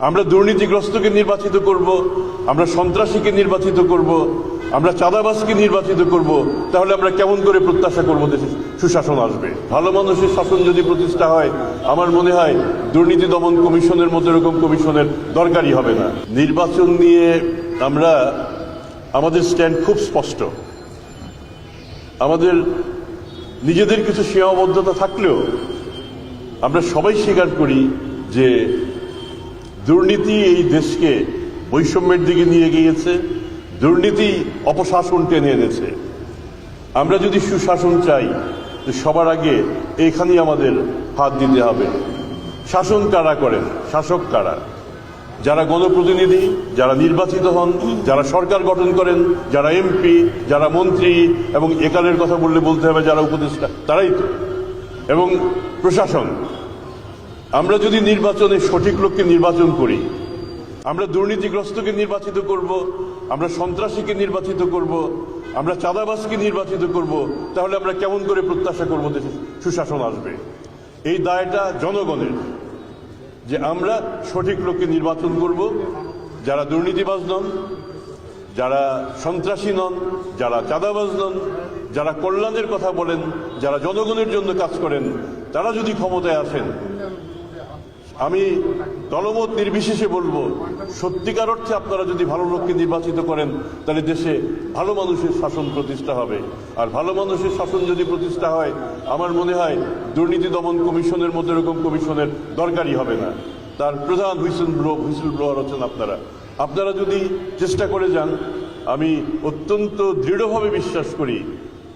আমরা দুর্নীতিগ্রস্তকে নির্বাচিত করব, আমরা সন্ত্রাসীকে নির্বাচিত করব, আমরা চাঁদাবাজকে নির্বাচিত করব, তাহলে আমরা কেমন করে প্রত্যাশা করব দেশে সুশাসন আসবে? ভালো মানুষের শাসন যদি প্রতিষ্ঠা হয়, আমার মনে হয় দুর্নীতি দমন কমিশনের মতো এরকম কমিশনের দরকারই হবে না। নির্বাচন নিয়ে আমরা আমাদের স্ট্যান্ড খুব স্পষ্ট। আমাদের নিজেদের কিছু সীমাবদ্ধতা থাকলেও আমরা সবাই স্বীকার করি যে দুর্নীতি এই দেশকে বৈষম্যের দিকে নিয়ে গিয়েছে, দুর্নীতি অপশাসন টেনে এনেছে। আমরা যদি সুশাসন চাই, তো সবার আগে এইখানেই আমাদের হাত দিতে হবে। শাসন কারা করেন? শাসক কারা? যারা গণপ্রতিনিধি, যারা নির্বাচিত হন, যারা সরকার গঠন করেন, যারা এমপি, যারা মন্ত্রী, এবং একালের কথা বলতে হবে যারা উপদেষ্টা, তারাই তো। এবং প্রশাসন। আমরা যদি নির্বাচনে সঠিক লোককে নির্বাচন করি, আমরা দুর্নীতিগ্রস্তকে নির্বাচিত করব, আমরা সন্ত্রাসীকে নির্বাচিত করব, আমরা চাঁদাবাজকে নির্বাচিত করব, তাহলে আমরা কেমন করে প্রত্যাশা করব দেশে সুশাসন আসবে? এই দায়টা জনগণের, যে আমরা সঠিক লোককে নির্বাচন করব, যারা দুর্নীতিবাজ নন, যারা সন্ত্রাসী নন, যারা চাঁদাবাজ নন, যারা কল্যাণের কথা বলেন, যারা জনগণের জন্য কাজ করেন, তারা যদি ক্ষমতায় আসেন, আমি দলমত নির্বিশেষে বলবো, সত্যিকার অর্থে আপনারা যদি ভালো লোককে নির্বাচিত করেন, তাহলে দেশে ভালো মানুষের শাসন প্রতিষ্ঠা হবে। আর ভালো মানুষের শাসন যদি প্রতিষ্ঠা হয়, আমার মনে হয় দুর্নীতি দমন কমিশনের মতো এরকম কমিশনের দরকারই হবে না। তার প্রধান হুইসেল ব্লোয়ার হচ্ছেন আপনারা। আপনারা যদি চেষ্টা করে যান, আমি অত্যন্ত দৃঢ়ভাবে বিশ্বাস করি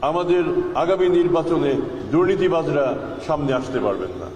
আমাদের আগামী নির্বাচনে দুর্নীতিবাজরা সামনে আসতে পারবেন না।